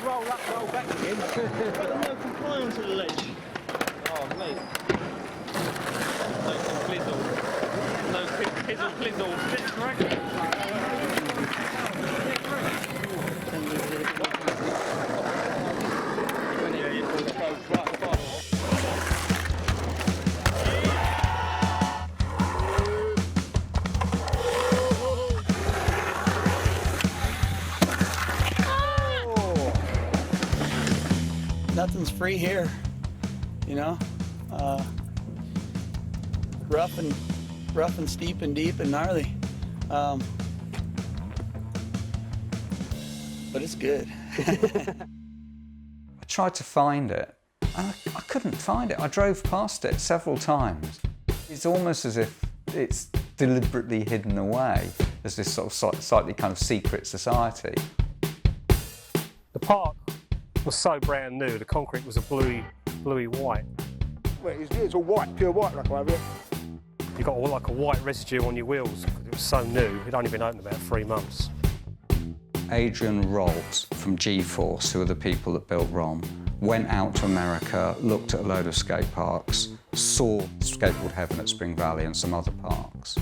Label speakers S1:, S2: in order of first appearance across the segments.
S1: roll up, roll back again.
S2: But no compliance on the ledge.
S1: Oh, mate. No blizzle. No pizzle blizzle. Yeah, you pull the boat right across.
S3: Nothing's free here, you know. Rough and steep and deep and gnarly, but it's good.
S4: I tried to find it, and I couldn't find it. I drove past it several times. It's almost as if it's deliberately hidden away as this sort of slightly kind of secret society.
S5: The park was so brand new, the concrete was a bluey white.
S6: Well, it's all white, pure white like over here.
S5: You got like a white residue on your wheels. It was so new, it'd only been open about 3 months.
S4: Adrian and Rolt from G-Force, who are the people that built Rom, went out to America, looked at a load of skate parks, saw Skateboard Heaven at Spring Valley and some other parks,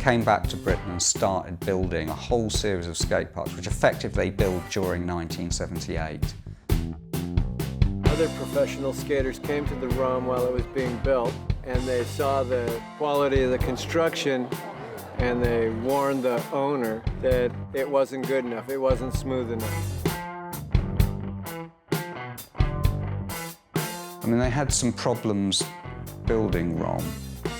S4: came back to Britain and started building a whole series of skate parks, which effectively they built during 1978.
S7: Other professional skaters came to the Rom while it was being built, and they saw the quality of the construction, and they warned the owner that it wasn't good enough, it wasn't smooth enough.
S4: I mean, they had some problems building Rom,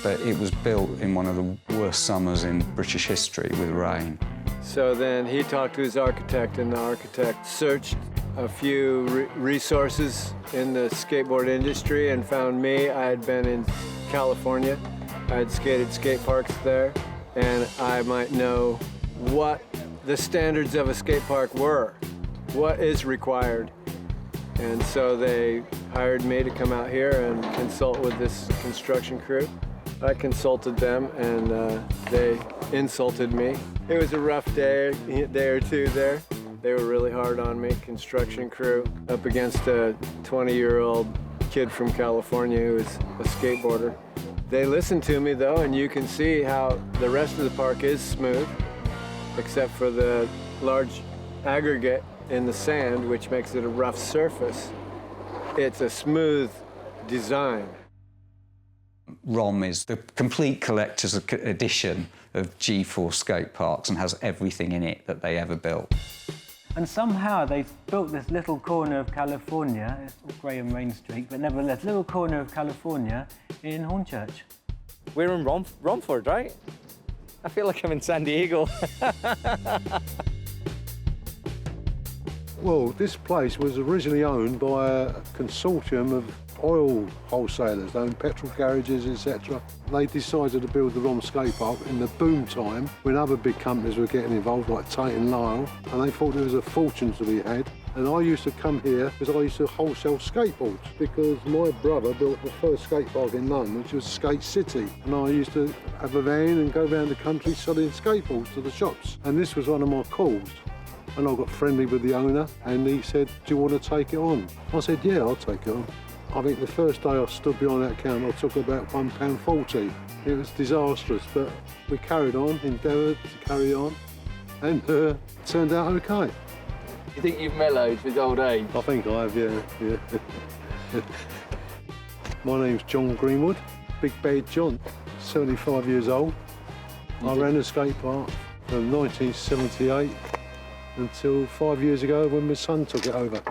S4: but it was built in one of the worst summers in British history with rain.
S7: So then he talked to his architect, and the architect searched a few resources in the skateboard industry and found me. I had been in California. I had skated skate parks there, and I might know what the standards of a skate park were, what is required. And so they hired me to come out here and consult with this construction crew. I consulted them, and they insulted me. It was a rough day or two there. They were really hard on me, construction crew, up against a 20-year-old kid from California who was a skateboarder. They listened to me though, and you can see how the rest of the park is smooth, except for the large aggregate in the sand, which makes it a rough surface. It's a smooth design.
S4: Rom is the complete collector's edition of G-Force skate parks and has everything in it that they ever built.
S8: And somehow they've built this little corner of California, it's Graham Main Street, but nevertheless, little corner of California in Hornchurch.
S1: We're in Romford, right? I feel like I'm in San Diego.
S6: Well, this place was originally owned by a consortium of oil wholesalers, they owned petrol garages, etc. They decided to build the Rom skate park in the boom time when other big companies were getting involved, like Tate and Lyle, and they thought there was a fortune to be had. And I used to come here because I used to wholesale skateboards, because my brother built the first skate park in London, which was Skate City. And I used to have a van and go around the country selling skateboards to the shops. And this was one of my calls. And I got friendly with the owner, and he said, "Do you want to take it on?" I said, "Yeah, I'll take it on." I think the first day I stood behind that counter, I took about £1.40. It was disastrous, but we carried on, endeavoured to carry on, and turned out okay.
S1: You think you've mellowed with old age?
S6: I think I have, yeah. My name's John Greenwood, Big Bad John, 75 years old. I ran a skate park from 1978 until 5 years ago when my son took it over.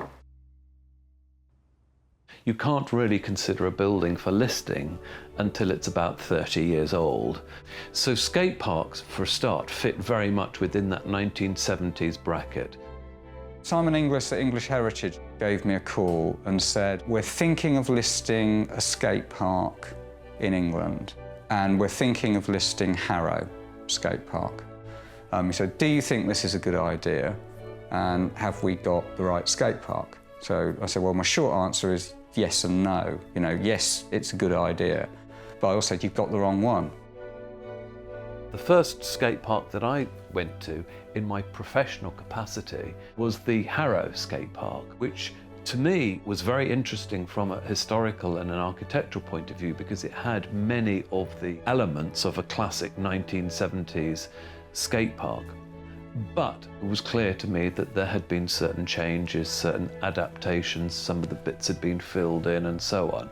S9: You can't really consider a building for listing until it's about 30 years old. So skate parks, for a start, fit very much within that 1970s bracket.
S4: Simon Inglis at English Heritage gave me a call and said, "We're thinking of listing a skate park in England, and we're thinking of listing Harrow Skatepark." He said, "Do you think this is a good idea? And have we got the right skate park?" So I said, well, my short answer is yes and no. You know, yes, it's a good idea, but I also said, you've got the wrong one.
S9: The first skate park that I went to in my professional capacity was the Harrow Skatepark, which to me was very interesting from a historical and an architectural point of view because it had many of the elements of a classic 1970s skate park. But it was clear to me that there had been certain changes, certain adaptations, some of the bits had been filled in and so on.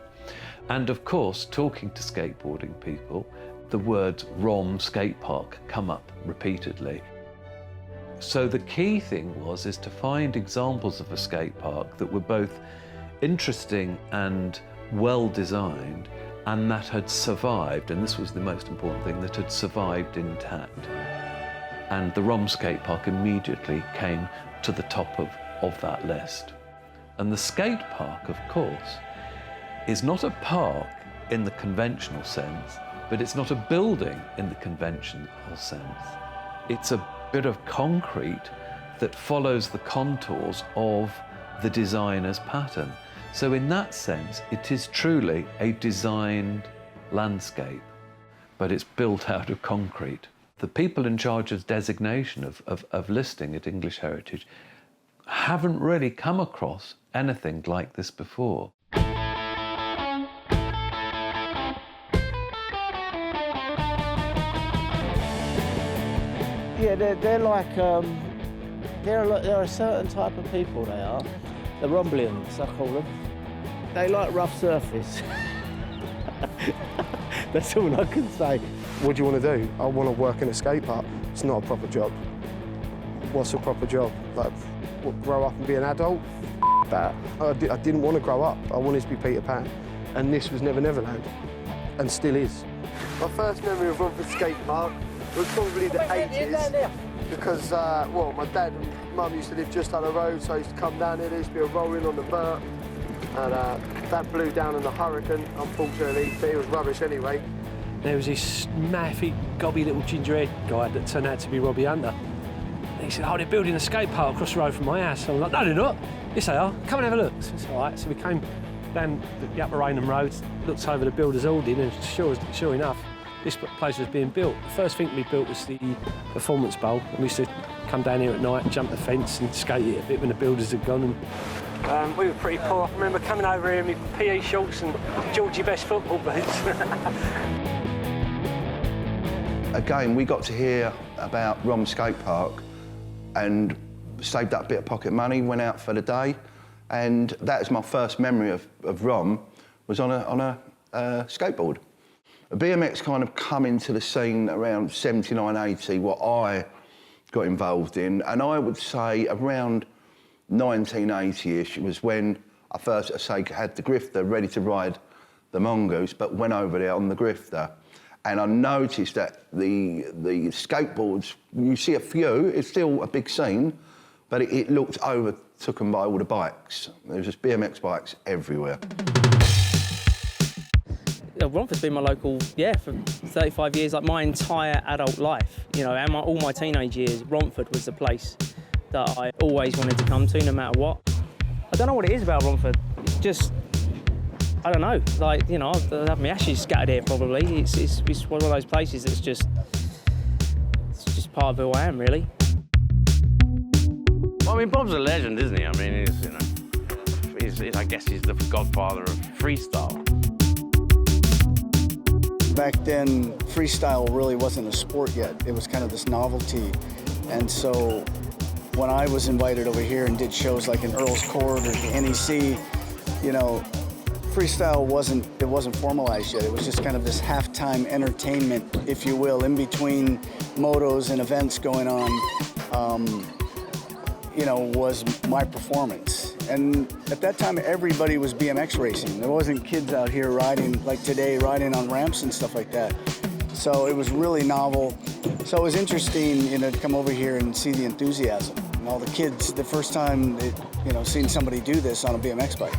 S9: And of course, talking to skateboarding people, the words Rom Skatepark come up repeatedly. So the key thing is to find examples of a skate park that were both interesting and well designed and that had survived, and this was the most important thing, that had survived intact. And the Rom Skatepark immediately came to the top of that list. And the skate park, of course, is not a park in the conventional sense, but it's not a building in the conventional sense. It's a bit of concrete that follows the contours of the designer's pattern. So in that sense, it is truly a designed landscape, but it's built out of concrete. The people in charge of designation of listing at English Heritage haven't really come across anything like this before.
S10: Yeah, they're like, they're a certain type of people, they are. The Romblians, I call them. They like rough surface. That's all I can say.
S11: What do you want to do? I want to work in a skate park. It's not a proper job. What's a proper job? Like, what, grow up and be an adult? That. I didn't want to grow up. I wanted to be Peter Pan. And this was Never Neverland. And still is. My first memory of Romford Skate Park was probably the 80s. Because, well, my dad and mum used to live just down the road, so I used to come down here. There used to be a rolling on the vert. And that blew down in a hurricane, unfortunately, but it was rubbish anyway.
S5: There was this maffy, gobby little ginger-haired guy that turned out to be Robbie Hunter. And he said, oh, they're building a skate park across the road from my house. I'm like, no, they're not. Yes, they are. Come and have a look. So it's all right. So we came down the Upper Rainham Road, looked over the builder's hoarding, and sure enough, this place was being built. The first thing we built was the performance bowl. And we used to come down here at night and jump the fence and skate it a bit when the builders had gone. And we were pretty poor. I remember coming over here in my PE shorts and Georgie Best football boots.
S12: Again, we got to hear about Rom Skatepark and saved up a bit of pocket money, went out for the day, and that was my first memory of Rom, was on a skateboard. BMX kind of come into the scene around 79, 80, what I got involved in, and I would say around 1980-ish was when I first, had the grifter ready to ride the mongoose, but went over there on the grifter. And I noticed that the skateboards, you see a few, it's still a big scene, but it looked overtaken by all the bikes. There was just BMX bikes everywhere.
S13: Romford's been my local, for 35 years, like my entire adult life. You know, and all my teenage years, Romford was the place that I always wanted to come to, no matter what. I don't know what it is about Romford. It's just, I don't know, like, you know, I have my ashes scattered here probably. It's one of those places that's just part of who I am, really.
S14: Well, I mean, Bob's a legend, isn't he? I mean, he's, you know, I guess he's the godfather of freestyle.
S3: Back then, freestyle really wasn't a sport yet. It was kind of this novelty. And so when I was invited over here and did shows like in Earl's Court or the NEC, you know, freestyle wasn't formalized yet. It was just kind of this halftime entertainment, if you will, in between motos and events going on, you know, was my performance. And at that time, everybody was BMX racing. There wasn't kids out here riding, like today, riding on ramps and stuff like that. So it was really novel. So it was interesting, you know, to come over here and see the enthusiasm. And all the kids, the first time, you know, seeing somebody do this on a BMX bike.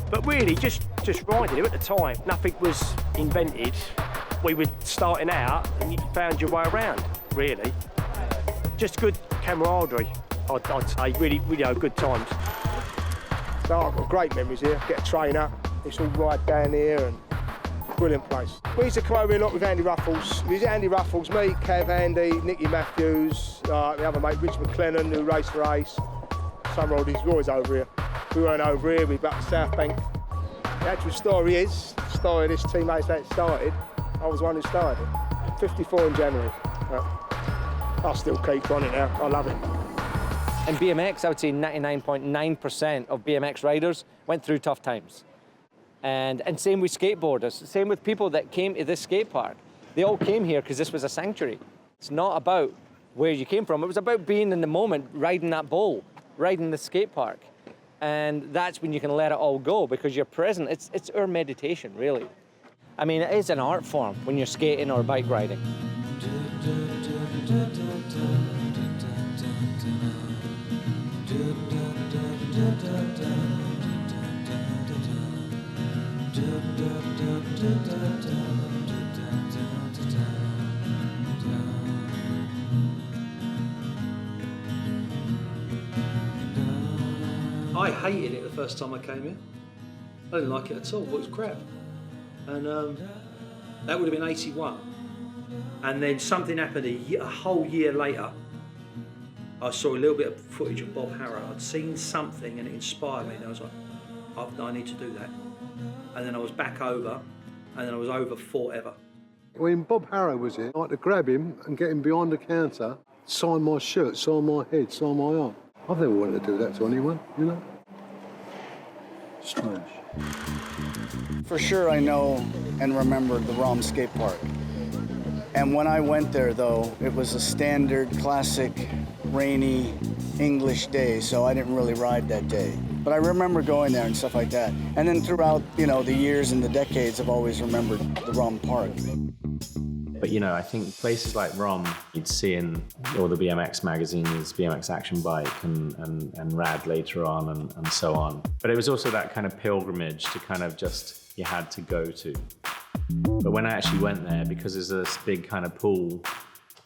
S5: But really, just riding it at the time, nothing was invented. We were starting out and you found your way around, really. Just good camaraderie, I'd say, really, good times.
S11: So I've got great memories here. Get a train up, it's all right down here, and Brilliant place. We used to come over here a lot with Andy Ruffles. We used Andy Ruffles, me, Kev, Andy, Nicky Matthews, the other mate, Rich McLennan, who raced for Ace. Some roadies were always over here. We weren't over here, we back to South Bank. The actual story is, the story of this teammates that started, I was one who started it. 54 in January. I still keep on it now, I love it.
S1: In BMX, I would say 99.9% of BMX riders went through tough times. And same with skateboarders, same with people that came to this skate park. They all came here because this was a sanctuary. It's not about where you came from, it was about being in the moment, riding that bowl, riding the skate park. And that's when you can let it all go because you're present. It's our meditation, really. I mean, it is an art form when you're skating or bike riding.
S5: I hated it the first time I came here. I didn't like it at all, it was crap. And that would have been 81. And then something happened a whole year later. I saw a little bit of footage of Bob Harrow. I'd seen something and it inspired me and I was like, I need to do that. And then I was back over, and then I was over forever.
S6: When Bob Harrow was here, I had to grab him and get him behind the counter, sign my shirt, sign my head, sign my arm. I've never wanted to do that to anyone, you know? Strange.
S3: For sure, I know and remember the Rom Skatepark. And when I went there, though, it was a standard, classic, rainy English day, so I didn't really ride that day. But I remember going there and stuff like that. And then throughout, you know, the years and the decades, I've always remembered the Rom Park.
S15: But, you know, I think places like Rom, you'd see in all the BMX magazines, BMX Action Bike and Rad later on and so on. But it was also that kind of pilgrimage to kind of just, you had to go to. But when I actually went there, because there's this big kind of pool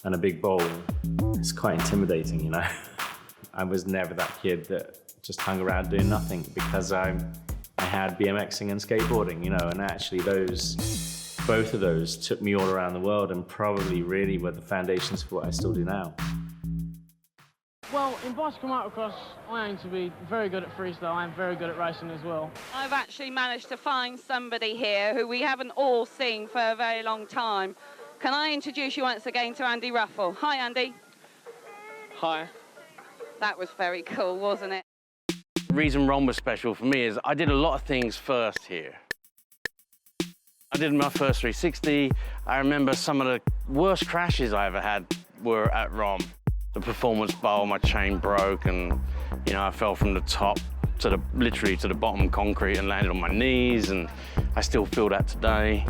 S15: and a big bowl, it's quite intimidating, you know. I was never that kid that just hung around doing nothing because I had BMXing and skateboarding, you know, and actually both of those took me all around the world and probably really were the foundations for what I still do now.
S16: Well, in bicycle motocross, I aim to be very good at freestyle. I'm very good at racing as well.
S17: I've actually managed to find somebody here who we haven't all seen for a very long time. Can I introduce you once again to Andy Ruffell? Hi, Andy.
S14: Hi.
S17: That was very cool, wasn't it?
S14: The reason Rom was special for me is I did a lot of things first here. I did my first 360. I remember some of the worst crashes I ever had were at Rom. The performance bowl, my chain broke, and you know I fell from the top to literally to the bottom of concrete and landed on my knees, and I still feel that today.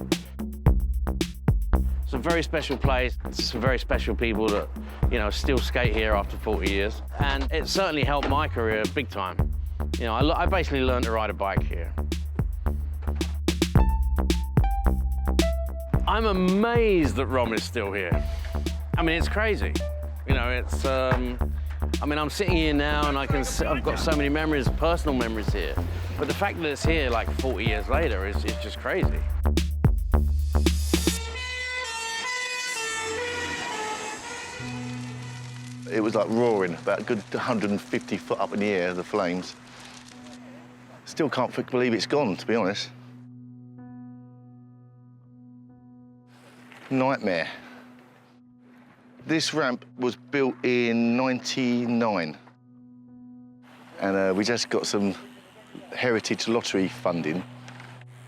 S14: It's a very special place. It's some very special people that you know still skate here after 40 years, and it certainly helped my career big time. You know, I basically learned to ride a bike here. I'm amazed that Rom is still here. I mean, it's crazy. You know, it's, I mean, I'm sitting here now and I've got so many memories, personal memories here. But the fact that it's here like 40 years later is just crazy.
S12: It was like roaring, about a good 150 foot up in the air, the flames. Still can't believe it's gone, to be honest. Nightmare. This ramp was built in '99, and we just got some heritage lottery funding.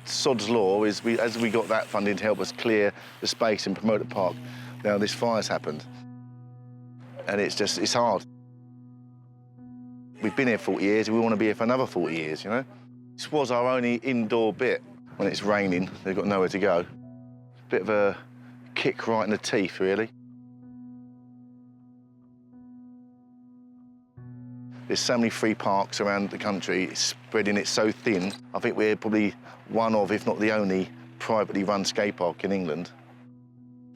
S12: Sod's law is, as we got that funding to help us clear the space and promote the park, now this fire's happened. And it's hard. We've been here 40 years, and we want to be here for another 40 years, you know? This was our only indoor bit. When it's raining, they've got nowhere to go. Bit of a kick right in the teeth, really. There's so many free parks around the country, it's spreading it so thin. I think we're probably one of, if not the only, privately run skate park in England.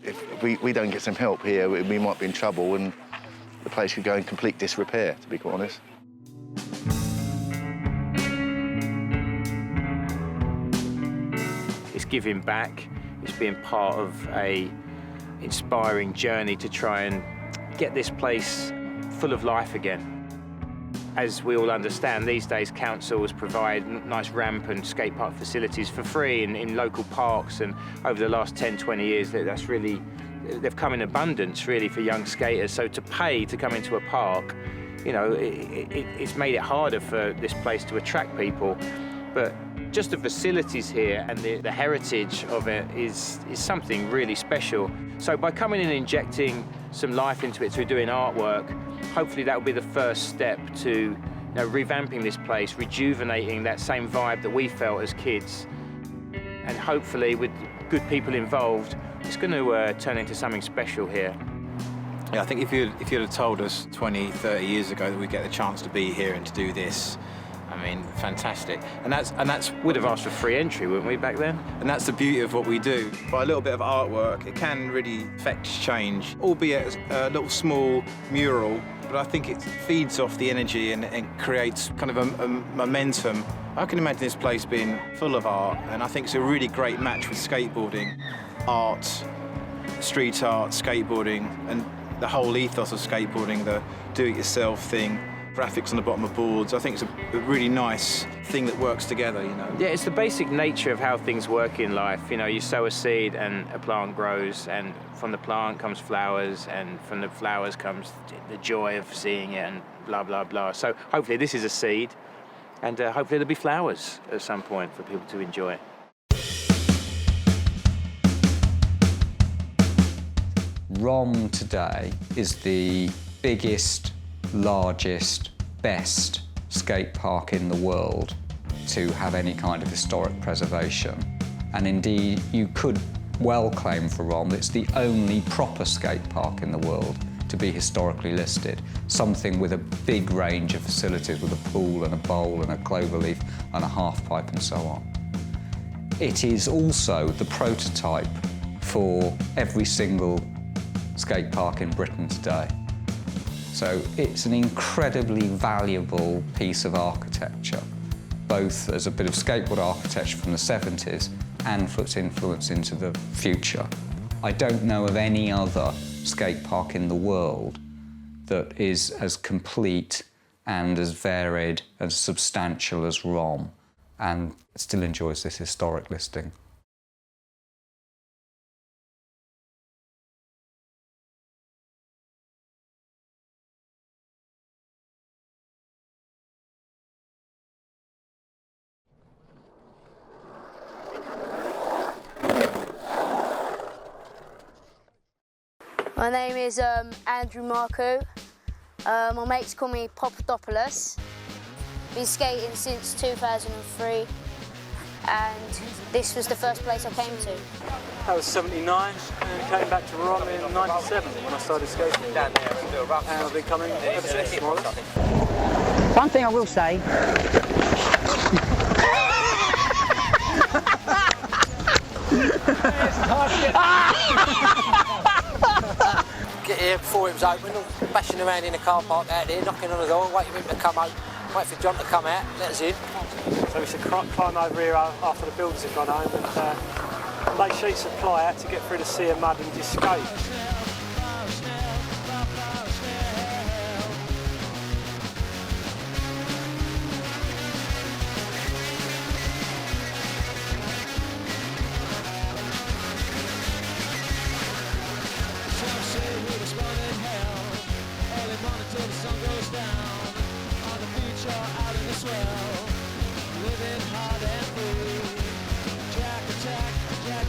S12: If we don't get some help here, we might be in trouble and the place could go in complete disrepair, to be quite honest.
S18: giving back. It's being part of a inspiring journey to try and get this place full of life again. As we all understand, these days councils provide nice ramp and skate park facilities for free in local parks, and over the last 10, 20 years, that's really, they've come in abundance really for young skaters. So to pay to come into a park, you know, it's made it harder for this place to attract people. But just the facilities here and the heritage of it is something really special. So by coming in and injecting some life into it through doing artwork, hopefully that will be the first step to, you know, revamping this place, rejuvenating that same vibe that we felt as kids. And hopefully with good people involved, it's going to turn into something special here.
S19: Yeah, I think if you'd have told us 20, 30 years ago that we'd get the chance to be here and to do this, I mean, fantastic. And that's
S18: would have asked for free entry, wouldn't we, back then?
S19: And that's the beauty of what we do. By a little bit of artwork, it can really affect change, albeit a little small mural, but I think it feeds off the energy and creates kind of a momentum. I can imagine this place being full of art, and I think it's a really great match with skateboarding. Art, street art, skateboarding, and the whole ethos of skateboarding, the do-it-yourself thing, graphics on the bottom of boards. I think it's a really nice thing that works together, you know.
S18: Yeah, it's the basic nature of how things work in life. You know, you sow a seed and a plant grows, and from the plant comes flowers, and from the flowers comes the joy of seeing it, and blah, blah, blah. So hopefully this is a seed, and hopefully there'll be flowers at some point for people to enjoy.
S4: Rom today is the biggest, largest, best skate park in the world to have any kind of historic preservation. And indeed, you could well claim for Rom it's the only proper skate park in the world to be historically listed. Something with a big range of facilities, with a pool and a bowl and a cloverleaf and a half pipe and so on. It is also the prototype for every single skate park in Britain today. So it's an incredibly valuable piece of architecture, both as a bit of skateboard architecture from the 70s and for its influence into the future. I don't know of any other skate park in the world that is as complete and as varied and substantial as Rom, and still enjoys this historic listing.
S20: My name is Andrew Marco. My mates call me Papadopoulos. Been skating since 2003, and this was the first place I came to.
S21: That was 79, and came back to Rom in 97 when I started skating. And I've been coming ever since, more or less.
S22: One thing I will say.
S23: Get here before it was open, bashing around in the car park out there, knocking on the door, waiting for him to come out, wait for John to come out, let us in.
S21: So we should climb over here after the builders have gone home and lay sheets of ply out to get through the sea of mud and just skate.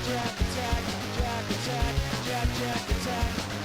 S24: Jack attack, jack attack, jack attack, jack attack.